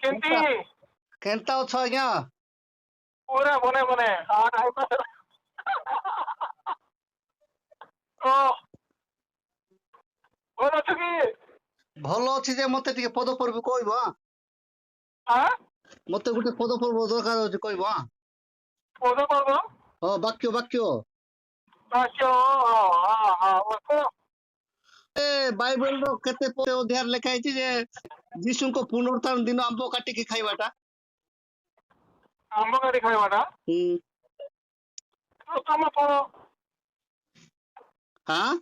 କେମିତି କେନ୍ତା ଅଛ ଆଜ୍ଞା? ପୁରା ମନେ ମନେ ଭଲ ଅଛୁ କି? ଭଲ ଅଛି ଯେ ମତେ ଟିକେ ପଦ ପର୍ବ କହିବ। ମତେ ଗୋଟେ ପଦ ପର୍ବ ଦରକାର ଅଛି କହିବ। ପଦ ପର୍ବ ହଁ ବାକ୍ୟ ବାକ୍ୟ। ଏ ବାଇବେଲର କେତେ ଅଧ୍ୟାୟରେ ଲେଖା ହେଇଛି ଯେ ଯୀଶୁଙ୍କ ପୁନରୁତ୍ଥାନ ଦିନ ଆମ୍ବ କାଟିକି ଖାଇବାଟା? ଆମ୍ବ କାଟି ଖାଇବାଟା ପ୍ରଥମ ଫଳ। ହଁ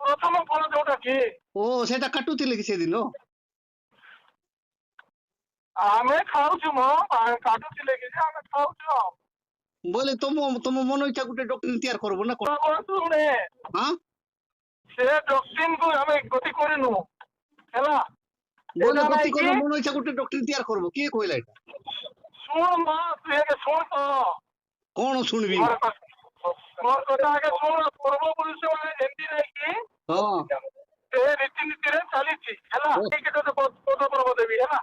ପ୍ରଥମ ଫଳ ଯୋଉଟା କି ଓ ସେଟା କାଟୁଥିଲେ କି ସେଦିନ? ଆମେ ଖାଉଛୁ ମ କାଟୁଥିଲେ କି ଆମେ ଖାଉଛୁ ଆଉ। ବୋଲେ ତମ ମନ ଇଚ୍ଛା ଗୋଟେ ଡକ୍ଟର ତିଆରି କରବ ନା କଣ? ଶୁଣେ ହଁ ସେ ଡକ୍ଟରକୁ ଆମେ ଗତି କରିନୁ ହେଲା। ବୋଲେ ଏଟା ଗତି ନାଇଁ କି କରିବ ମନ ଇଚ୍ଛା ଗୋଟେ ଡକ୍ଟର ତିଆରି କରବ। କିଏ କହିଲା ଏଇଟା? ଶୁଣ ମା ତୁ ଏବେ ଶୁଣ ତ କଣ ଶୁଣିବି? ମୋର କଥା ଆଗେ ଶୁଣ। ପୂର୍ବ ପୁରୁଷ ମାନେ ଯେମିତି ନାଇଁ କି ହଁ ସେ ରୀତିନୀତିରେ ଚାଲିଛି ହେଲା। ଠିକ ତତେ ପଦ ପର୍ବ ଦେବି ହେଲା।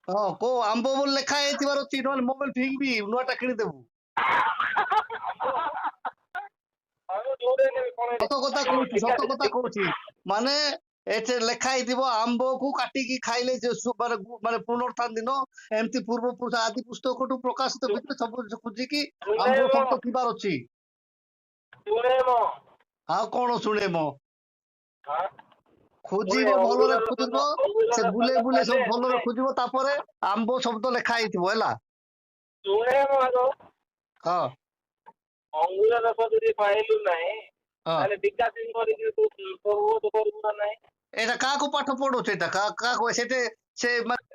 ହଁ କୋଉ ଆମ୍ବ ବୋଲି ଲେଖା ହେଇଥିବାର ଅଛି। ନହେଲେ ମୋବାଇଲ ଫିଙ୍ଗିବି, ନୂଆଟା କିଣିଦେବୁ। ସତ କଥା କହୁଛି, ସତ କଥା କହୁଛି। ମାନେ ଏଠି ଲେଖା ହେଇଥିବ ଆମ୍ବକୁ କାଟିକି ଖାଇଲେ ମାନେ ପୁନରୁତ୍ଥାନ ଦିନ ଏମିତି ପୂର୍ବ ପୁରୁଷ ଆଦି ପୁସ୍ତକଠୁ ପ୍ରକାଶିତ ଭିତରେ ସବୁ ଖୋଜିକି ଆମ୍ବ ଶବ୍ଦ ଥିବାର ଅଛି। ଆଉ କଣ ଶୁଣେ ମ ଖୋଜିବ, ଭଲରେ ଖୋଜିବ। ସେ ବୁଲେଇ ବୁଲେଇ ସବୁ ଭଲରେ ଖୋଜିବ, ତାପରେ ଆମ୍ବ ଶବ୍ଦ ଲେଖା ହେଇଥିବ ହେଲା। ହଁ ଅଙ୍ଗୁର ରସ ଯଦି ପାଇଲୁ ନାହିଁ ହଁ ତାହେଲେ ବିକାଶ କରିକି କରିବୁ ନା ନାହିଁ। ଏଇଟା କାହାକୁ ପାଠ ପଢୁଛ? ଏଇଟା କାହାକୁ ସେଠି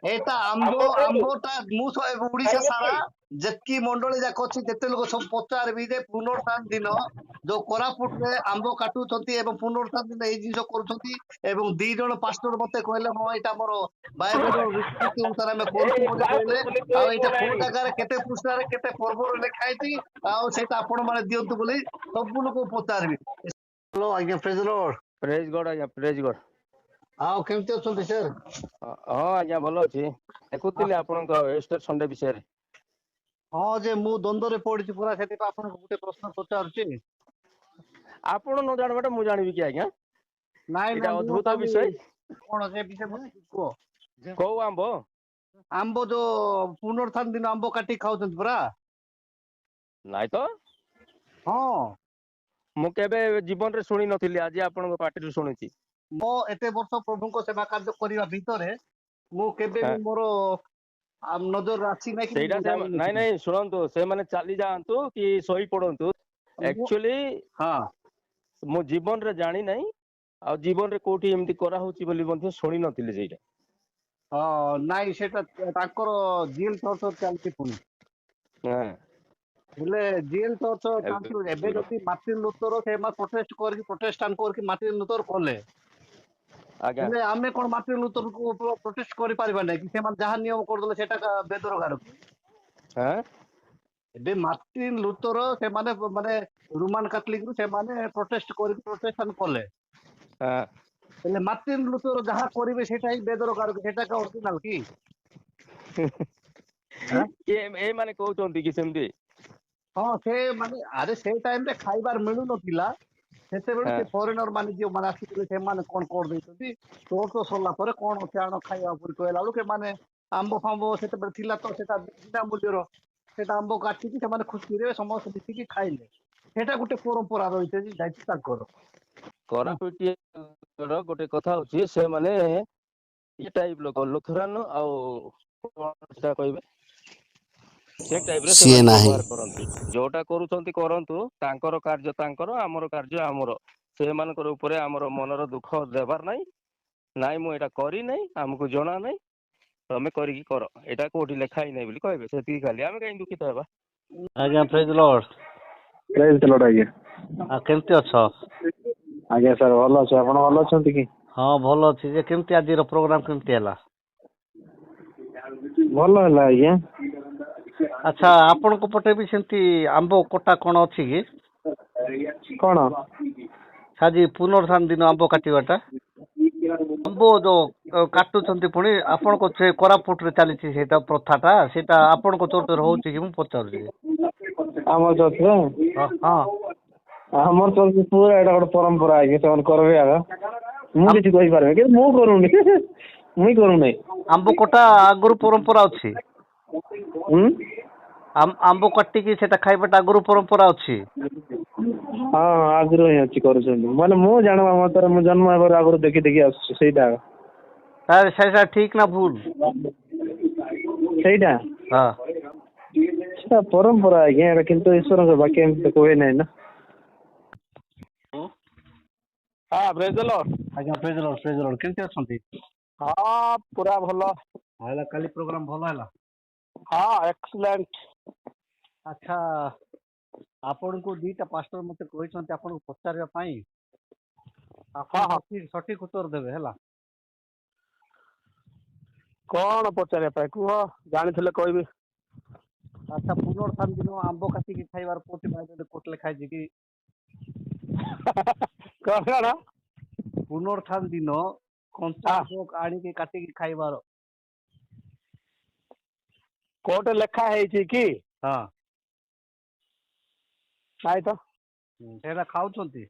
ଏଇଟା ଆମ୍ବ ଖାଇଲୁ ଆମ୍ବଟା ମୁଁ ଓଡିଶା ଖାଇଲୁ ସାରା କି? ଯେତିକି ମଣ୍ଡଳୀ ଯାକ ଅଛି, ଯେତେ ଲୋକ ସବୁ ପଚାରିବି ଯେ ପୁନରୁତ୍ଥାନ ଦିନ ଯୋଉ କୋରାପୁଟରେ ଆମ୍ବ କାଟୁଛନ୍ତି ଏବଂ ପୁନରୁତ୍ଥାନ ଦିନ ଏଇ ଜିନିଷ କରୁଛନ୍ତି। ଏବଂ 2 ଜଣ ପାଷ୍ଟର ମତେ କହିଲେ ହଁ ଏଇଟା ଆମର ବାଇବେଲର ରୀତିନୀତି ଅନୁସାରେ ଆମେ କରୁଛୁ ବୋଲି କହିଲେ। ଆଉ ଏଇଟା କୋଉ ଜାଗାରେ କେତେ ପୃଷ୍ଠାରେ କେତେ ପର୍ବରେ ଲେଖା ହେଇଛି, ଆଉ ସେଇଟା ଆପଣ ମାନେ ଦିଅନ୍ତୁ ବୋଲି ସବୁ ଲୋକ ପଚାରିବି। ହ୍ୟାଲୋ ଆଜ୍ଞା, ପ୍ରେଜ୍ ଦ ଲର୍ଡ। ପ୍ରେଜ୍ ଗଡ୍ ଆଜ୍ଞା, ପ୍ରେଜ୍ ଗଡ୍। ଆଉ କେମିତି ଅଛନ୍ତି ସାର୍? ହଁ ଆଜ୍ଞା ଭଲ ଅଛି। ଦେଖୁଥିଲି ଆପଣଙ୍କ ଏଷ୍ଟର ସଣ୍ଡେ ବିଷୟରେ। ହଁ ଯେ ମୁଁ ଦ୍ୱନ୍ଦ୍ୱରେ ପଡିଛି ପୁରା, ସେଥିପାଇଁ ଆପଣଙ୍କୁ ଗୋଟେ ପ୍ରଶ୍ନ ପଚାରୁଛି। ଆପଣ ନ ଜାଣିବାଟା ମୁଁ ଜାଣିବି କି ଆଜ୍ଞା? ନାଇଁ ଏଇଟା ନାଇଁ ମୁଁ ଅଦ୍ଭୁତ ଖାଲି ବିଷୟ। କଣ ସେ ବିଷୟ ମତେ କୁହ। କୋଉ ଆମ୍ବ? ଆମ୍ବ ଯୋଉ ପୁନରୁତ୍ଥାନ ଦିନ ଆମ୍ବ କାଟିକି ଖାଉଛନ୍ତି ପରା। ନାଇଁ ତ। ହଁ ମୁଁ କେବେ ଜୀବନରେ ଶୁଣି ନଥିଲି, ଆଜି ଆପଣଙ୍କ ପାଟିରୁ ଶୁଣିଛି। ମୋ ଏତେ ବର୍ଷ ପ୍ରଭୁଙ୍କ ସେବା କାର୍ଯ୍ୟ କରିବା ଭିତରେ ମୁଁ କେବେ ହଁ ବି ମୋର ନଜର ଆସିନାହିଁ କି ସେଇଟା ମୁଁ ସେ ନାଇଁ ଜାଣିନଥିଲି। ନାଇଁ ଶୁଣନ୍ତୁ, ସେମାନେ ଚାଲି ଯାଆନ୍ତୁ କି ଶୋଇ ପଡନ୍ତୁ, ଆକ୍ଚୁଆଲି ହଁ ମୁଁ ଜୀବନରେ ଜାଣି ନାହିଁ, ଆଉ ଜୀବନରେ କୋଉଠି ଏମିତି କରାହଉଛି ବୋଲି ମଧ୍ୟ ଶୁଣି ନଥିଲି ସେଇଟା। ହଁ ନାଇଁ ସେଟା ତାଙ୍କର ଜିଏଲ ଚର୍ଚ୍ଚ ଚାଲିଛି ପୁଣି। ହଁ ହେଲେ ଜିଏଲ ଚର୍ଚ୍ଚ ଏବେ ଚାଲିଛି। ଏବେ ଯଦି ମାର୍ଟିନ ଲୁଥର ସେମାନେ ପ୍ରୋଟେଷ୍ଟାଣ୍ଟ କରିକି ମାର୍ଟିନ ଲୁଥର କଲେ, ଆଜ୍ଞା ହେଲେ ଆମେ କଣ ମାର୍ଟିନ ଲୁଥରକୁ ପ୍ରୋଟେଷ୍ଟ କରିପାରିବା ନାହିଁ କି? ସେମାନେ ଯାହା ନିୟମ କରିଦେଲେ ସେଟା ବେଦରଗାର। ହଁ ଏବେ ମାର୍ଟିନ ଲୁଥର ସେମାନେ ମାନେ ରୋମାନ କାଥଲିକରୁ ସେମାନେ ପ୍ରୋଟେଷ୍ଟାଣ୍ଟ କଲେ। ହଁ ହେଲେ ମାର୍ଟିନ ଲୁଥର ଯାହା କରିବେ ସେଇଟା ହିଁ ବେଦରଗାର, ସେଇଟା ଅରିଜିନାଲ କି? ଆଁ? ଏଇ ମାନେ କହୁଛନ୍ତି କି ସେମିତି? ହଁ ସେ ମାନେ ଆରେ ସେଇ ଟାଇମରେ ଖାଇବାର ମିଳୁନଥିଲା। ସେତେବେଳେ ହଁ ସେ ଫରେନର ମାନେ ଯୋଉମାନେ ଆସିଥିଲେ ସେମାନେ କଣ କରିଦେଇଛନ୍ତି, ଚର୍ଚ୍ଚ ସରିଲା ପରେ କଣ ଅଛି ଆଣ ଖାଇବା ବୋଲି କହିଲା ବେଳକୁ ସେମାନେ ଆମ୍ବ ଫାମ୍ବ ସେତେବେଳେ ଥିଲା ତ ସେଟା ବିନା ମୂଲ୍ୟର ସେଇଟା ଆମ୍ବ କାଟିକି ସେମାନେ ଖୁସିରେ ସମସ୍ତେ ମିଶିକି ଖାଇଲେ। ସେଇଟା ଗୋଟେ ପରମ୍ପରା ରହିଛି ଯାଇଛି ତାଙ୍କର। ହଁ କୋରାପୁଟିଆ ଗୋଟେ କଥା ହଉଛି, ସେମାନେ ଏ ଟାଇପ ଲୋକ ଲୁଥରାନ ଆଉ କଣ ସେଟା କହିବେ, ସେ ଟାଇପର ସିଏ ସେମାନେ ନାହିଁ। ବ୍ୟବହାର କରନ୍ତି। ଯୋଉଟା କରୁଛନ୍ତି କରନ୍ତୁ, ତାଙ୍କର କାର୍ଯ୍ୟ ତାଙ୍କର, ଆମର କାର୍ଯ୍ୟ ଆମର। ସେମାନଙ୍କର ଉପରେ ଆମର ମନର ଦୁଃଖ ଦେବାର ନାହିଁ। ନାଇଁ ମୁଁ ଏଇଟା କରିନାହିଁ, ଆମକୁ ଜଣା ନାହିଁ। ତମେ କରିକି କର, ଏଇଟା କୋଉଠି ଲେଖା ହେଇନାହିଁ ବୋଲି କହିବେ, ସେତିକି ଖାଲି। ଆମେ କାହିଁ ଦୁଃଖିତ ହେବା। ଆଜ୍ଞା ପ୍ରେଜ ଲର୍ଡ। ପ୍ରେଜ୍ ଦ ଲର୍ଡ ଆଜ୍ଞା। ଆଉ କେମିତି ଅଛ? ଆଜ୍ଞା ସାର୍ ଭଲ ଅଛି। ଆପଣ ଭଲ ଅଛନ୍ତି କି? ହଁ ଭଲ ଅଛି ଯେ, କେମିତି ଆଜିର ପ୍ରୋଗ୍ରାମ କେମିତି ହେଲା? ଭଲ ହେଲା ଆଜ୍ଞା। ଆଚ୍ଛା ଆପଣଙ୍କ ପଟେ ବି ସେମିତି ଆମ୍ବ କଟା କଣ ଅଛି କି? କଣ? ଆଜି ପୁନରୁତ୍ଥାନ ଦିନ ଆମ୍ବ କାଟିବାଟା। ଆମ୍ବ ଯୋଉ କାଟୁଛନ୍ତି ପୁଣି ଆପଣଙ୍କ ସେ କୋରାପୁଟରେ ଚାଲିଛି ସେଇଟା ପ୍ରଥାଟା ସେଇଟା ଆପଣଙ୍କ ଚର୍ଚ୍ଚରେ ହଉଛି କି ମୁଁ ପଚାରୁଛି? ଆମ ଚର୍ଚ୍ଚରେ ହଁ ଆମର ଚର୍ଚ୍ଚ ପୁରା ଏଇଟା ଗୋଟେ ପରମ୍ପରା ଆଜ୍ଞା ସେମାନେ କରିବେ ଆଗ ମୁଁ କିଛି କହିପାରିବି କିନ୍ତୁ ମୁଁ କରୁନି ମୁଇଁ କରୁନାହିଁ। ଆମ୍ବ କଟା ଆଗରୁ ପରମ୍ପରା ଅଛି। ଆମ୍ବ କାଟିକି ସେଟା ଖାଇବାଟା ଆଗରୁ ପରମ୍ପରା ଅଛି। ହଁ ଆଗରୁ ହିଁ ଅଛି କରୁଛନ୍ତି ମାନେ ମୁଁ ଜାଣିବା ମତରେ ମୁଁ ଜନ୍ମ ହେବାର ଆଗରୁ ଦେଖି ଦେଖି ଆସୁଛି ସେଇଟା ତାହେଲେ ସେଇଟା ଠିକ ନା ଭୁଲ? ସେଇଟା ହଁ ସେଟା ପରମ୍ପରା ଆଜ୍ଞା ଏଇଟା କିନ୍ତୁ ଈଶ୍ୱରଙ୍କ ବାକ୍ୟ ଏମିତି ତ କୁହେ ନାହିଁ ନା। ହଁ ପ୍ରେଜ୍ ଦ ଲର୍ଡ। ଆଜ୍ଞା ପ୍ରେଜ୍ ଦ ଲର୍ଡ କେମିତି ଅଛନ୍ତି? ହଁ ପୁରା ଭଲ। ହେଲା କାଲି ପ୍ରୋଗ୍ରାମ ଭଲ ହେଲା। ହଁ ଏକ୍ସଲେଣ୍ଟ। ଆଚ୍ଛା ଆପଣଙ୍କୁ ଦିଟା ପାଷ୍ଟର ମତେ କହିଛନ୍ତି ଆପଣଙ୍କୁ ପଚାରିବା ପାଇଁ ଆପଣ ସଠିକ ଉତ୍ତର ଦେବେ ହେଲା। କଣ ପଚାରିବା ପାଇଁ କୁହ ଜାଣିଥିଲେ କହିବି। ଆଚ୍ଛା ପୁନର୍ଥାନ ଦିନ ଆମ୍ବ କାଟିକି ଖାଇବାର କୋଉଠି ବାଇବେଲରେ କୋଉଠି ଲେଖା ହେଇଛି କି? କଣ ପୁନର୍ଥାନ ଦିନ କଞ୍ଚା ଆମ୍ବ ଆଣିକି କାଟିକି ଖାଇବାର କୋଉଟେ ଲେଖା ହେଇଛି କି? ହଁ ନାଇଁ ତ। ସେଇଟା ଖାଉଛନ୍ତି?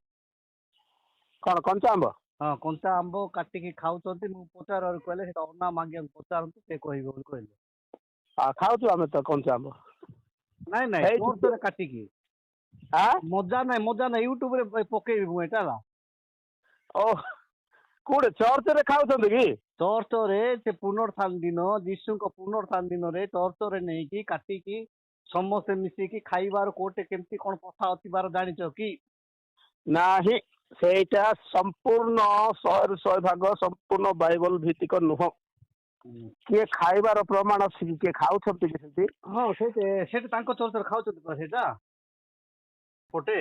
କଣ କଞ୍ଚା ଆମ୍ବ? ହଁ କଞ୍ଚା ଆମ୍ବ କାଟିକି ଖାଉଛନ୍ତି। ମୁଁ ପଚାରିବାରୁ କହିଲେ ସେଇଟା ଅନା ମାଗିବାକୁ ପଚାରନ୍ତୁ ସେ କହିବେ ବୋଲି କହିଲେ। ଖାଉଛୁ ଆମେ ତ କଞ୍ଚା ଆମ୍ବ। ନାଇଁ ନାଇଁ ଚର୍ଚ୍ଚରେ କାଟିକି ମଜା ନାଇଁ ୟୁଟ୍ୟୁବରେ ପକେଇବି ମୁଁ ଏଇଟା ହେଲା। ଓ କୋଉଠି ଚର୍ଚ୍ଚରେ ଖାଉଛନ୍ତି କି? ଚର୍ଚ୍ଚରେ ସେ ପୁନର୍ଥାନ ଦିନ ଯୀଶୁଙ୍କ ପୁନର୍ଥାନ ଦିନରେ ଚର୍ଚ୍ଚରେ ନେଇକି କାଟିକି ସମସ୍ତେ ମିଶିକି ଖାଇବାର କୋଉଟେ କେମିତି କଣ କଥା ଅଥିବାର ଜାଣିଛ କି? ନାହିଁ ସେଇଟା ସମ୍ପୂର୍ଣ୍ଣ 100ରୁ 100% ସମ୍ପୂର୍ଣ୍ଣ ବାଇବଲ ଭିତ୍ତିକ ନୁହଁ। କିଏ ଖାଇବାର ପ୍ରମାଣ ଅଛି କି କିଏ ଖାଉଛନ୍ତି କି ସେଠି? ହଁ ସେଇଟା ତାଙ୍କ ଚର୍ଚ୍ଚରେ ଖାଉଛନ୍ତି ପରା ସେଇଟା ଗୋଟେ।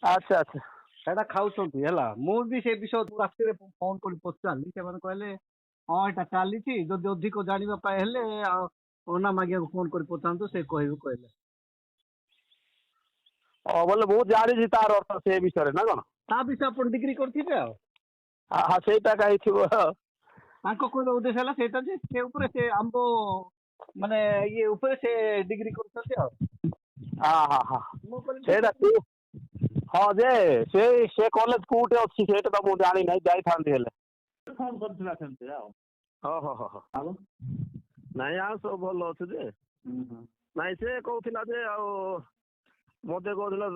ଆଚ୍ଛା ଆଚ୍ଛା ସେଇଟା ଖାଉଛନ୍ତି ହେଲା। ମୁଁ ବି ସେ ବିଷୟ ରାତିରେ ଫୋନ କରି ପଚାରିଲି ସେମାନେ କହିଲେ ହଁ ଏଇଟା ଚାଲିଛି ଯଦି ଅଧିକ ଜାଣିବା ପାଇଁ ହେଲେ ଆଉ ଅନା ମାଗିବାକୁ ଫୋନ କରି ପଚାରନ୍ତୁ ସେ କହିବେ କହିଲେ। ବୋଲେ ମୁଁ ଜାଣିଛି ତାର ଅର୍ଥ ସେ ବିଷୟରେ ନା କଣ? ତା ବିଷୟରେ ଆପଣ ଡିଗ୍ରୀ କରିଥିବେ ଆଉ। ହଁ ସେଇଟା କାହିଁ ଥିବ। ତାଙ୍କ କହିବା ଉଦ୍ଦେଶ୍ୟ ହେଲା ସେଇଟା ଯେ ସେ ଉପରେ ସେ ଆମ୍ବ ମାନେ ଇଏ ଉପରେ ସେ ଡିଗ୍ରୀ କରୁଛନ୍ତି ଆଉ। ମୁଁ ସେଇଟା କହିଲି ହଁ ଯେ ସେ କଲେଜ କୋଉଠି ଅଛି ସେଇଟା ତ ମୁଁ ଜାଣିନାହିଁ ଯାଇଥାନ୍ତି ହେଲେ। ଫୋନ କରିଥିଲା ସେମିତି ଆଉ। ହଁ ନାଇଁ ଆଉ ସବୁ ଭଲ ଅଛୁ ଯେ ନାଇଁ ସେ କହୁଥିଲା ଯେ ଆଉ ମତେ କହୁଥିଲା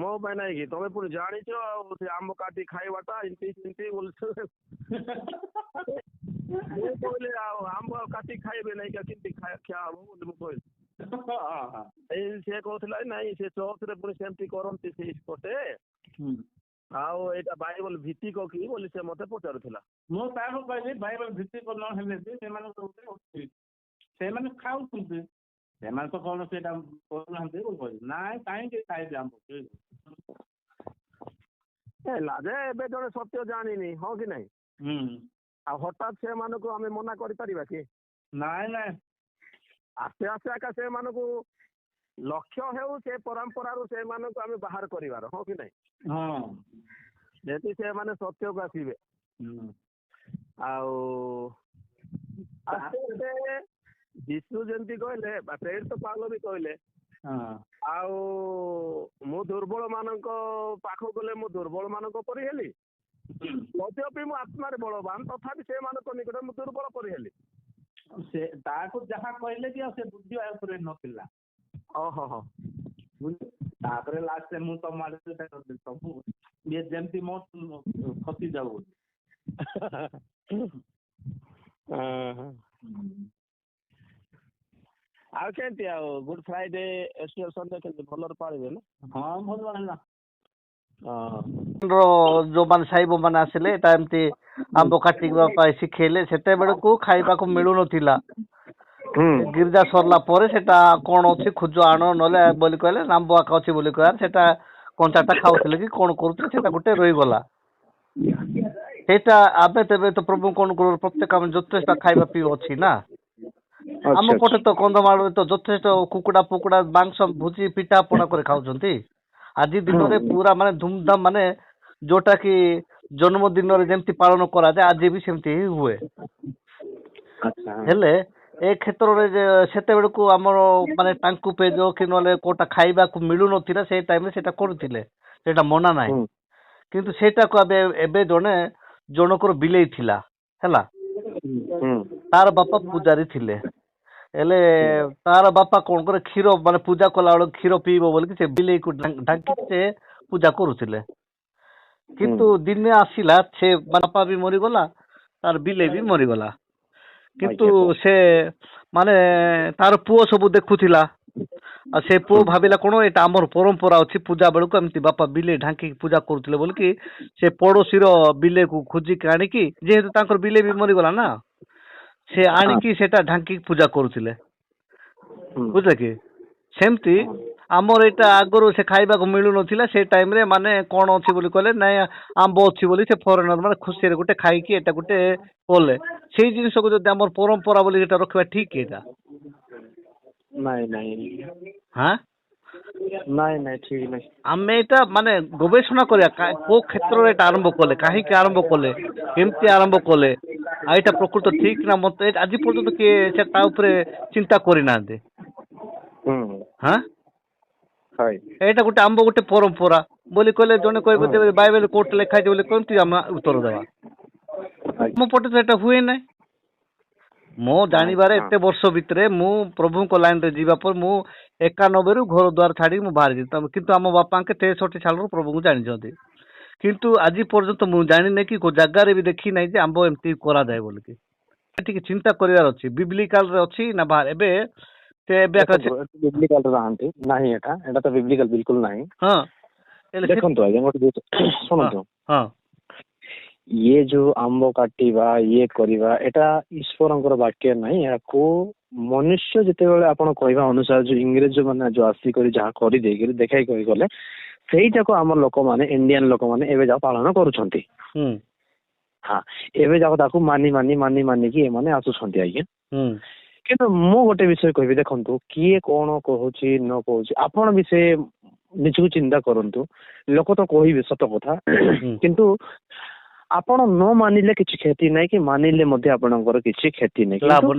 ମୋ ପାଇଁ ନାଇଁ କି ତମେ ପୁଣି ଜାଣିଛ ଆଉ ସେ ଆମ୍ବ କାଟି ଖାଇବାଟା ଏମିତି ବୋଲୁଛ। ମୁଁ କହିଲି ଆଉ ଆମ୍ବ କାଟି ଖାଇବେ ନାଇଁ କେମିତି ଖିଆ ହବ ବୋଲି ମୁଁ କହିଲି। ସେ କହୁଥିଲା ନାଇଁ ସେ ଚର୍ଚ୍ଚରେ ପୁଣି ସେମିତି କରନ୍ତି ସେଇ ପଟେ ଆଉ ଏଇଟା ବାଇବଲ ଭିତ୍ତିକ କି ବୋଲି ସେ ମତେ ପଚାରୁଥିଲା। ମୁଁ ତାକୁ କହିଲି ବାଇବଲ ଭିତ୍ତିକ ନ ହେଲେ ବି ସେମାନେ ଖାଉଛନ୍ତି ସେମାନେ ତ କଣ ସେଇଟା କରୁନାହାନ୍ତି କହିଲି ନାଇଁ କାହିଁକି ଖାଇବେ ଆମ୍ବ ହେଲା ଯେ ଏବେ ଜଣେ ସତ୍ୟ ଜାଣିନି ହଁ କି ନାଇଁ ଆଉ ହଠାତ୍ ସେମାନଙ୍କୁ ଆମେ ମନା କରିପାରିବା କି? ନାଇଁ ଆସ୍ତେ ଆସ୍ତେ ଏକା ସେମାନଙ୍କୁ ଲକ୍ଷ୍ୟ ହେଉ ସେ ପରମ୍ପରାରୁ ସେମାନଙ୍କୁ ଆମେ ବାହାର କରିବାର ହଁ କି ନାଇଁ? ହଁ ଯେହେତୁ ସେମାନେ ସତ୍ୟକୁ ଆସିବେ ଆଉ ଯୀଶୁ ଯେମିତି କହିଲେ ପ୍ରେରିତ ପାଉଲ ବି କହିଲେ ଆଉ ମୁଁ ଦୁର୍ବଳ ମାନଙ୍କ ପାଖକୁ ଗଲେ ମୁଁ ଦୁର୍ବଳ ମାନଙ୍କ ପରି ହେଲି ତଥାପି ମୁଁ ଆତ୍ମାରେ ବଳବାନ ତଥାପି ସେମାନଙ୍କ ନିକଟରେ ମୁଁ ଦୁର୍ବଳ ପରି ହେଲି। ସେ ତାକୁ ଯାହା କହିଲେ କି ଆଉ ସେ ବୁଝିବା ଉପରେ ନଥିଲା। ତାପରେ ଲାଷ୍ଟ ମୁଁ ତମ ଆଡେ ସବୁ ଇଏ ଯେମିତି ମୋ ଖସି ଯାଉ। ଆଉ କେମିତି ଆଉ ଗୁଡ୍ ଫ୍ରାଇଡେ ସଣ୍ଡେ କେମିତି ଭଲରେ ପାଳିବେ ନା? ହଁ ଭଲ ହେଲା। ଯୋଉମାନେ ସାଇବ ମାନେ ଆସିଲେ ଏଟା ଏମିତି ଆମ୍ବ କାଟିବା ପାଇଁ ଶିଖେଇଲେ ସେତେବେଳକୁ ଖାଇବାକୁ ମିଳୁନଥିଲା। ଗିର୍ଜା ସରିଲା ପରେ ସେଟା କଣ ଅଛି ଖୋଜ ଆଣ ନହେଲେ ବୋଲି କହିଲେ ଆମ୍ବ ଆକା ଅଛି ବୋଲି କହିଲେ ସେଟା କଞ୍ଚାଟା ଖାଉଥିଲେ କି କଣ କରୁଥିଲେ ସେଟା ଗୋଟେ ରହିଗଲା। ସେଇଟା ଆମେ ତେବେ ତ ପ୍ରଭୁ କଣ କରୁ ପ୍ରତ୍ୟେକ ଆମେ ଯଥେଷ୍ଟ ଖାଇବା ପିଇବା ଅଛି ନା। ଆମ ପଟେ ତ କନ୍ଧମାଳରେ ତ ଯଥେଷ୍ଟ କୁକୁଡା ମାଂସ ଭୋଜି ପିଠା ପଣା କରି ଖାଉଛନ୍ତି। ଆଜି ଦିନରେ ପୁରା ମାନେ ଧୁମଧାମ ମାନେ ଯୋଉଟା କି ଜନ୍ମଦିନରେ ଯେମିତି ପାଳନ କରାଯାଏ ଆଜି ବି ସେମିତି ହିଁ ହୁଏ। ଆଚ୍ଛା ହେଲେ ଏ କ୍ଷେତ୍ରରେ ଯେ ସେତେବେଳକୁ ଆମର ମାନେ ଟାଙ୍କୁ ପେଜ କି ନହେଲେ କୋଉଟା ଖାଇବାକୁ ମିଳୁନଥିଲା ସେଇ ଟାଇମରେ ସେଇଟା କରୁଥିଲେ, ସେଇଟା ମନା ନାହିଁ। ହୁଁ କିନ୍ତୁ ସେଇଟାକୁ ଏବେ ଜଣଙ୍କର ବିଲେଇ ଥିଲା ହେଲା, ହୁଁ ତାର ବାପା ପୂଜାରୀ ଥିଲେ। ହେଲେ ତାର ବାପା କଣ କରେ କ୍ଷୀର ମାନେ ପୂଜା କଲା ବେଳକୁ କ୍ଷୀର ପିଇବ ବୋଲିକି ସେ ବିଲେଇକୁ ଢାଙ୍କିକି ସେ ପୂଜା କରୁଥିଲେ। କିନ୍ତୁ ଦିନେ ଆସିଲା ସେ ବାପା ବି ମରିଗଲା, ତାର ବିଲେଇ ବି ମରିଗଲା। କିନ୍ତୁ ସେ ମାନେ ତାର ପୁଅ ସବୁ ଦେଖୁଥିଲା, ଆଉ ସେ ପୁଅ ଭାବିଲା କଣ ଏଇଟା ଆମର ପରମ୍ପରା ଅଛି, ପୂଜା ବେଳକୁ ଏମିତି ବାପା ବିଲେଇ ଢାଙ୍କିକି ପୂଜା କରୁଥିଲେ ବୋଲିକି ସେ ପଡୋଶୀର ବିଲେଇକୁ ଖୋଜିକି ଆଣିକି, ଯେହେତୁ ତାଙ୍କର ବିଲେଇ ବି ମରିଗଲା ନା, ସେ ଆଣିକି ସେଟା ଢାଙ୍କିକି ପୂଜା କରୁଥିଲେ, ବୁଝିଲେ କି? ସେମିତି ଆମର ଏଇଟା ଆଗରୁ ସେ ଖାଇବାକୁ ମିଳୁନଥିଲା, ସେ ଟାଇମରେ ମାନେ କଣ ଅଛି ବୋଲି କହିଲେ ନାଇଁ ଆମ୍ବ ଅଛି ବୋଲି ସେ ଫରେନର ମାନେ ଖୁସିରେ ଗୋଟେ ଖାଇକି ଏଟା ଗୋଟେ କଲେ। ସେଇ ଜିନିଷକୁ ଯଦି ଆମର ପରମ୍ପରା ବୋଲି ଏଟା ରଖିବା ଠିକ ଏଇଟା? ନାଇଁ ନାଇଁ ହାଁ ନାଇଁ ନାଇଁ ଠିକ ନାଇଁ। ଆମେ ଏଇଟା ମାନେ ଗବେଷଣା କରିବା କୋଉ କ୍ଷେତ୍ରରେ ଏଇଟା ଆରମ୍ଭ କଲେ, କାହିଁକି ଆରମ୍ଭ କଲେ, କେମିତି ଆରମ୍ଭ କଲେ, ଆଉ ଏଇଟା ପ୍ରକୃତ ଠିକ ନା ମତେ ଆଜି ପର୍ଯ୍ୟନ୍ତ କିଏ ସେ ତା ଉପରେ ଚିନ୍ତା କରିନାହାନ୍ତି। ହାଁ ଏଇଟା ଗୋଟେ ଆମ୍ବ ଗୋଟେ ପରମ୍ପରା ବୋଲି କହିଲେ ଜଣେ କହିବ ଯେ ବାଇବେଲ କୋର୍ଟ ଲେଖା ହେଇଛି ବୋଲି କେମିତି ଆମେ ଉତ୍ତର ଦେବା? ମୋ ପଟେ ତ ଏଟା ହୁଏ ନାହିଁ। ମୋ ଜାଣିବାରେ ଏତେ ବର୍ଷ ଭିତରେ ମୁଁ ପ୍ରଭୁଙ୍କ ଲାଇନରେ ଯିବା ପରେ ମୁଁ 91ରୁ ଘର ଦ୍ୱାର ଛାଡିକି ମୁଁ ବାହାରିଛି, କିନ୍ତୁ ଆମ ବାପାଙ୍କ 63 ସାଲରୁ ପ୍ରଭୁଙ୍କୁ ଜାଣିଛନ୍ତି। କିନ୍ତୁ ଆଜି ପର୍ଯ୍ୟନ୍ତ ମୁଁ ଜାଣିନି କି କୋଉ ଜାଗାରେ ବି ଦେଖି ନାହିଁ ଯେ ଆମ୍ବ ଏମିତି କରାଯାଏ ବୋଲିକି। ଟିକେ ଚିନ୍ତା କରିବାର ଅଛି, ବିବ୍ଲିକାଲରେ ଅଛି ନା ବାହାର ଏବେ ବିବ୍ଲିକାଲ ନାହିଁ, ଏଟା ତ ବିବ୍ଲିକାଲ ବିଲକୁଲ ନାହିଁ। ହଁ ଦେଖନ୍ତୁ ଆଜ୍ଞା ଗୋଟେ ଶୁଣନ୍ତୁ, ହଁ ଇଏ ଯୋଉ ଆମ୍ବ କାଟିବା ଇଏ କରିବା ଏଟା ଈଶ୍ୱରଙ୍କର ବାକ୍ୟ ନାହିଁ। ଏହାକୁ ମନୁଷ୍ୟ ଯେତେବେଳେ ଆପଣ କହିବା ଅନୁସାରେ ଯୋଉ ଇଂରେଜ ମାନେ ଯୋଉ ଆସିକରି ଯାହା କରିଦେଇକରି ଦେଖାଇ କରି ଗଲେ, ସେଇଟାକୁ ଆମର ଲୋକମାନେ ଇଣ୍ଡିଆନ ଲୋକମାନେ ଏବେ ଯାକ ପାଳନ କରୁଛନ୍ତି। ହଁ ଏବେ ଯାକ ତାକୁ ମାନିକି ଏମାନେ ଆସୁଛନ୍ତି ଆଜ୍ଞା। କିନ୍ତୁ ମୁଁ ଗୋଟେ ବିଷୟ କହିବି, ଦେଖନ୍ତୁ କିଏ କଣ କହୁଛି ନ କହୁଛି ଆପଣ ବି ସେ ନିଜକୁ ଚିନ୍ତା କରନ୍ତୁ। ଲୋକ ତ କହିବେ ସତ କଥା, କିନ୍ତୁ ଆପଣ ନ ମାନିଲେ କିଛି କ୍ଷତି ନାହିଁ, କି ମାନିଲେ ମଧ୍ୟ ଆପଣଙ୍କର କିଛି କ୍ଷତି ନାହିଁ।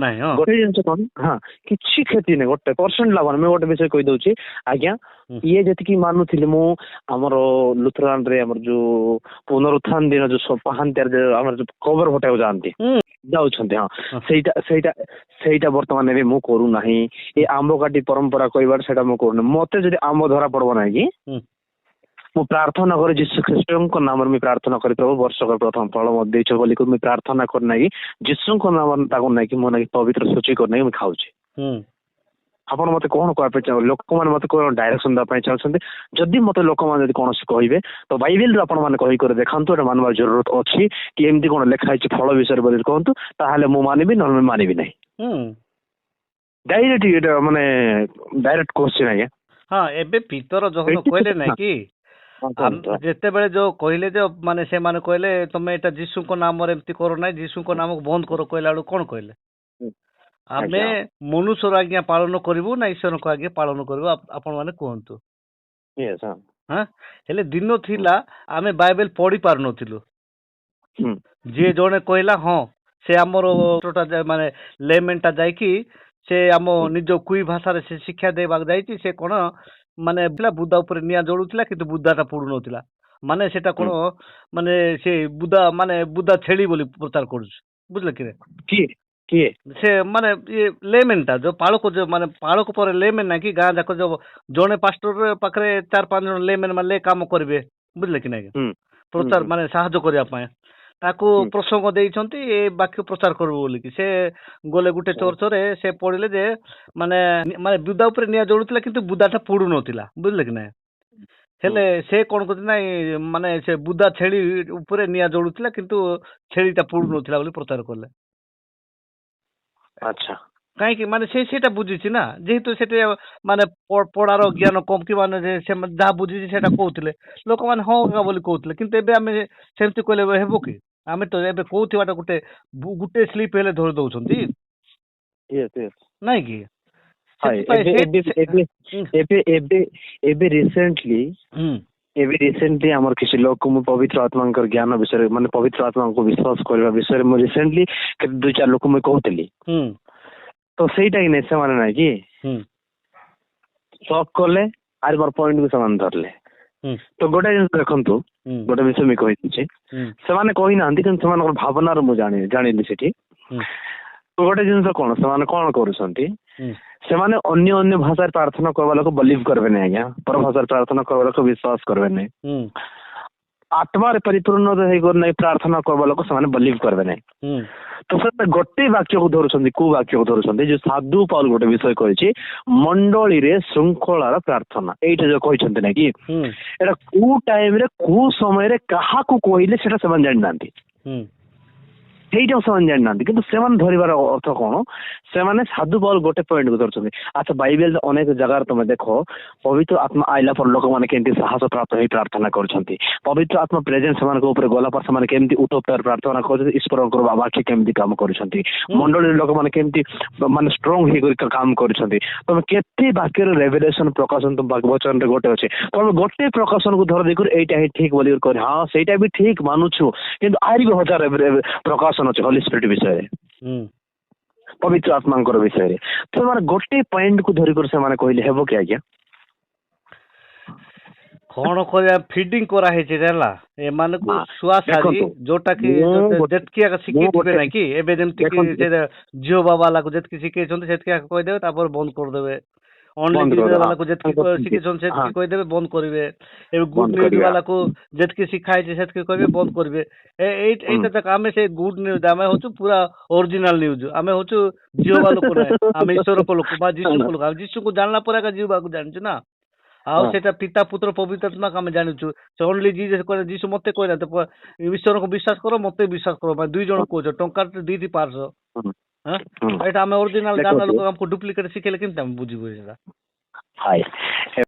ଗୋଟେ ଜିନିଷ କଣ, ହଁ କିଛି କ୍ଷତି ନାହିଁ, 1% ଲାଭ ନାହିଁ। ମୁଁ ଗୋଟେ ବିଷୟ କହିଦଉଛି ଆଜ୍ଞା, ଇଏ ଯେତିକି ମାନୁଥିଲେ, ମୁଁ ଆମର ଲୁଥରାନରେ ଆମର ଯୋଉ ପୁନରୁତ୍ଥାନ ଦିନ ଯୋଉ ପାହାନ୍ତିଆରେ ଆମର ଯୋଉ କବର ଫଟେଇବାକୁ ଯାଉଛନ୍ତି, ହଁ ସେଇଟା ବର୍ତ୍ତମାନ ଏବେ ମୁଁ କରୁନାହିଁ। ଏ ଆମ୍ବ କାଟି ପରମ୍ପରା କହିବାରେ ସେଇଟା ମୁଁ କରୁନି। ମତେ ଯଦି ଆମ୍ବ ଧରା ପଡବ ନାହିଁ କି ମୁଁ ପ୍ରାର୍ଥନା କରି ଯୀଶୁ ଖ୍ରୀଷ୍ଟଙ୍କ ନାମରେ ମୁଁ ପ୍ରାର୍ଥନା କରି, ପ୍ରଭୁ ବର୍ଷକ ପ୍ରଥମ ଫଳ ମତେ ଦେଇଛ ବୋଲି ମୁଁ ପ୍ରାର୍ଥନା କରି ନାଇଁ ଯୀଶୁଙ୍କ ନାମରେ ତାକୁ ନାଇକି ମୁଁ ନାଇକି ପବିତ୍ର ସୂଚୀ କରି ନାଇଁ ମୁଁ ଖାଉଛି। ଆପଣ ମତେ କଣ କହିବା ପାଇଁ ଚାହୁଁଛନ୍ତି? ଲୋକମାନେ ମତେ କଣ ଡାଇରେକ୍ସନ ଦେବା ପାଇଁ ଚାହୁଁଛନ୍ତି? ଯଦି ମତେ ଲୋକମାନେ ଯଦି କୌଣସି କହିବେ ତ ବାଇବେଲରୁ ଆପଣ ମାନେ କହିକରି ଦେଖାନ୍ତୁ, ଏଟା ମାନିବାର ଜରୁରତ ଅଛି କି ଏମିତି କଣ ଲେଖା ହେଇଛି ଫଳ ବିଷୟରେ ବୋଲି କୁହନ୍ତୁ, ତାହେଲେ ମୁଁ ମାନିବି, ନହେଲେ ମୁଁ ମାନିବି ନାହିଁ। ଡାଇରେକ୍ଟ ଏଟା ମାନେ ଡାଇରେକ୍ଟ କ୍ୱେଶ୍ଚନ ଆଜ୍ଞା। ହଁ ଏବେ ପିତର ଯୋଉ କହିଲେ ନାଇଁ କି, ଯେତେବେଳେ ଯୋଉ କହିଲେ ଯେ ମାନେ ସେମାନେ କହିଲେ ତମେ ଏଇଟା ଯୀଶୁଙ୍କ ନାମରେ ଏମିତି କର ନାହିଁ, ଯୀଶୁଙ୍କ ନାମକୁ ବନ୍ଦ କର କହିଲା ବେଳକୁ କଣ କହିଲେ? ଆମେ ମନୁଷ୍ୟର ଆଜ୍ଞା ପାଳନ କରିବୁ ନା ଈଶ୍ୱରଙ୍କ ଆଜ୍ଞା ପାଳନ କରିବୁ? ଆପଣ ମାନେ କୁହନ୍ତୁ। ହେଲେ ଦିନ ଥିଲା ଆମେ ବାଇବେଲ ପଢି ପାରୁନଥିଲୁ। ଯିଏ ଜଣେ କହିଲା ହଁ ସେ ଆମର ମାନେ ଲେମେନ୍ ଟା ଯାଇକି ସେ ଆମ ନିଜ କୁଇ ଭାଷାରେ ସେ ଶିକ୍ଷା ଦେବାକୁ ଯାଇଛି। ସେ କଣ ମାନେ ବୁଦା ଉପରେ ନିଆଁ ଜଳୁଥିଲା, କିନ୍ତୁ ବୁଦାଟା ପୋଡୁନଥିଲା। ମାନେ ସେଟା କଣ ମାନେ ସେ ବୁଦା ଛେଳି ବୋଲି ପ୍ରଚାର କରୁଛି, ବୁଝିଲେ କିଏ? ସେ ମାନେ ଇଏ ଲେମେନ୍ ଟା ଯୋଉ ପାଳକ, ଯୋଉ ମାନେ ପାଳକ ପରେ ଲେମେନ୍ ନାଇଁ କି, ଗାଁ ଯାକ ଯୋଉ ଜଣେ ପାଷ୍ଟର ପାଖରେ 4-5 ଜଣ ଲେମେନ୍ ମାନେ କାମ କରିବେ, ବୁଝିଲେ କି ନାଇଁ, ପ୍ରଚାର ମାନେ ସାହାଯ୍ୟ କରିବା ପାଇଁ ତାକୁ ପ୍ରସଙ୍ଗ ଦେଇଛନ୍ତି ଏ ବାକ୍ୟ ପ୍ରଚାର କରିବୁ ବୋଲିକି। ସେ ଗଲେ ଗୋଟେ ଚର୍ଚ୍ଚରେ, ସେ ପଢିଲେ ଯେ ମାନେ ବୁଦା ଉପରେ ନିଆଁ ଜଳୁଥିଲା କିନ୍ତୁ ବୁଦାଟା ପୋଡୁ ନଥିଲା, ବୁଝିଲେ କି ନାଇଁ। ହେଲେ ସେ କଣ କରୁଛି ନାଇଁ, ମାନେ ସେ ବୁଦା ଛେଳି ଉପରେ ନିଆଁ ଜଳୁଥିଲା କିନ୍ତୁ ଛେଳିଟା ପୋଡୁ ନଥିଲା ବୋଲି ପ୍ରଚାର କଲେ। ଆଚ୍ଛା, କାହିଁକି ମାନେ ସେଇଟା ବୁଝିଛି ନା, ଯେହେତୁ ସେଠି ମାନେ ପଢାର ଜ୍ଞାନ କମ କି ମାନେ ସେ ଯାହା ବୁଝିଛି ସେଇଟା କହୁଥିଲେ, ଲୋକମାନେ ହଁ ବୋଲି କହୁଥିଲେ। କିନ୍ତୁ ଏବେ ଆମେ ସେମିତି କହିଲେ ହେବ କି? ଆମେ ତ ଏବେ କହୁଥିବାଟା ଗୋଟେ ସ୍ଲିପ ହେଲେ ଧରି ଦଉଛନ୍ତି, ନାଇଁ କି? ଏବେ ରିସେଣ୍ଟଲି ଏବେ ରିସେଣ୍ଟଲି ଆମର କିଛି ଲୋକ ମୁଁ ପବିତ୍ର ଆତ୍ମାଙ୍କର ଜ୍ଞାନ ବିଷୟରେ ମାନେ ପବିତ୍ର ଆତ୍ମାଙ୍କୁ ବିଶ୍ୱାସ କରିବା ବିଷୟରେ ମୁଁ ରିସେଣ୍ଟଲି କେତେ 2-4 ଲୋକ ମୁଁ କହୁଥିଲି ତ ସେଇଟା ହିଁ ନାଇଁ ସେମାନେ ନାଇଁ କି ସକ୍ କଲେ ଆରେ ମୋର ପଏଣ୍ଟକୁ ସେମାନେ ଧରିଲେ। ତ ଗୋଟେ ଜିନିଷ ଦେଖନ୍ତୁ ଗୋଟେ ବିଷୟ ମୁଁ କହିଦେଉଛି ସେମାନେ କହିନାହାନ୍ତି କିନ୍ତୁ ସେମାନଙ୍କର ଭାବନାର ମୁଁ ଜାଣିଲି ସେଠି। ତ ଗୋଟେ ଜିନିଷ କଣ ସେମାନେ କଣ କରୁଛନ୍ତି ସେମାନେ ଅନ୍ୟ ଭାଷାରେ ପ୍ରାର୍ଥନା କରିବା ଲୋକ ବିଲିଭ୍ କରିବେ ନାହିଁ ଆଜ୍ଞା ପର ଭାଷାରେ ପ୍ରାର୍ଥନା କରିବା ଲୋକ ବିଶ୍ୱାସ କରିବେ ନାହିଁ ଆତ୍ମାରେ ପରିପୂର୍ଣ୍ଣ ହେଇକରି ନାହିଁ ପ୍ରାର୍ଥନା କରିବା ଲୋକ ସେମାନେ ବିଲିଭ୍ କରିବେ ନାହିଁ। ତ ସେମାନେ ଗୋଟେ ବାକ୍ୟକୁ ଧରୁଛନ୍ତି କୋଉ ବାକ୍ୟକୁ ଧରୁଛନ୍ତି ଯେ ସାଧୁ ପାଉଲ ଗୋଟେ ବିଷୟ କହିଛି ମଣ୍ଡଳୀରେ ଶୃଙ୍ଖଳାର ପ୍ରାର୍ଥନା ଏଇଟା ଯୋଉ କହିଛନ୍ତି ନାଇଁ କି ଏଇଟା କୋଉ ଟାଇମରେ କୋଉ ସମୟରେ କାହାକୁ କହିଲେ ସେଟା ସେମାନେ ଜାଣିନାହାନ୍ତି ସେଇଟା ସେମାନେ ଜାଣିନାହାନ୍ତି କିନ୍ତୁ ସେମାନେ ଧରିବାର ଅର୍ଥ କଣ ସେମାନେ ସାଧୁ ପାଉଲ ଗୋଟେ ପଏଣ୍ଟକୁ ଧରୁଛନ୍ତି। ଆଚ୍ଛା ବାଇବେଲ ଅନେକ ଜାଗାରେ ତମେ ଦେଖ ପବିତ୍ର ଆତ୍ମା ଆଇଲା ପରେ ଲୋକମାନେ କେମିତି ସାହସ ପ୍ରାପ୍ତ ହେଇ ପ୍ରାର୍ଥନା କରୁଛନ୍ତି ପବିତ୍ର ଆତ୍ମା ପ୍ରେଜେନ୍ସ ସେମାନଙ୍କ ଉପରେ ଗଲା ପରେ ସେମାନେ କେମିତି ଉତ୍ତପ୍ତାର ପ୍ରାର୍ଥନା କରୁଛନ୍ତି ଈଶ୍ୱରଙ୍କର ବାକ୍ୟ କେମିତି କାମ କରୁଛନ୍ତି ମଣ୍ଡଳୀର ଲୋକମାନେ କେମିତି ମାନେ ଷ୍ଟ୍ରଙ୍ଗ ହେଇକରି କାମ କରୁଛନ୍ତି। ତମେ କେତେ ବାକ୍ୟରେ ରେଭେଲେସନ ପ୍ରକାଶନ ବଚନରେ ଗୋଟେ ଅଛି ତମେ ଗୋଟେ ପ୍ରକାଶନକୁ ଧର ଦେଇକରି ଏଇଟା ହିଁ ଠିକ ବୋଲି କହି ହଁ ସେଇଟା ବି ଠିକ ମାନୁଛୁ କିନ୍ତୁ ଆହୁରି ବି ହଜାର ପ୍ରକାଶନ ଅଛି ହୋଲି ସ୍ପିରିଟ ବିଷୟରେ ପବିତ୍ର ଆତ୍ମାଙ୍କର ବିଷୟରେ ତ ସେମାନେ ଗୋଟେ ପଏଣ୍ଟକୁ ଧରିକରି ସେମାନେ କହିଲେ ହେବ କି ଆଜ୍ଞା କଣ କରିବା ଫିଡିଂ କରାହେଇଛି ହେଲା ଏମାନଙ୍କୁ ଛୁଆ ସାରି ଯୋଉଟା କି ଯେତିକି ଶିଖେଇଥିବେ ନାଇଁ କି ଏବେ ଯେମିତି କି ଝିଅ ବାବାଲାକୁ ଯେତିକି ଶିଖେଇଛନ୍ତି ସେତିକି କହିଦେବେ ତାପରେ ବନ୍ଦ କରିଦେବେ ଅନଲି ନ୍ୟୁଜ ବାଲାକୁ ଯେତିକି ଶିଖେଇଛନ୍ତି ସେତିକି କହିଦେବେ ବନ୍ଦ କରିବେ ଏବେ ଗୁଡ ନ୍ୟୁଜ ବାଲାକୁ ଯେତିକି ଶିଖା ହେଇଛି ସେତିକି କହିବେ ବନ୍ଦ କରିବେ ଏଇଟା ଦେଖ ଆମେ ସେ ଗୁଡ ନ୍ୟୁଜ ଆମେ ହଉଛୁ ପୁରା ଓରିଜିନାଲ ନ୍ୟୁଜ ଆମେ ହଉଛୁ ଝିଅ ଲୋକ ନାହିଁ ଆମେ ଈଶ୍ୱରଙ୍କ ଲୋକ ବା ଯୀଶୁଙ୍କ ଲୋକ ଆମେ ଯୀଶୁଙ୍କୁ ଜାଣିଲା ପରେ ଏକା ଯିବାକୁ ଜାଣିଛୁ ନା ଆଉ ସେଟା ପିତା ପୁତ୍ର ପବିତ୍ର ଆତ୍ମାକୁ ଆମେ ଜାଣିଛୁ ସେ ଅନଲି ଯୀଶୁ ମତେ କହିନାହାନ୍ତି ଈଶ୍ୱରଙ୍କୁ ବିଶ୍ୱାସ କର ମତେ ବିଶ୍ୱାସ କର ଦୁଇ ଜଣ କହୁଛ ଟଙ୍କା ଦିଦି ପାର୍ଶ ଏଇଟା ଆମେ ଓରିଜିନାଲ ଜାଣିଲା ଲୋକ ଆମକୁ ଡୁପ୍ଲିକେଟ ଶିଖେଇଲେ କେମିତି ଆମେ ବୁଝିବୁ ସେଇଟା।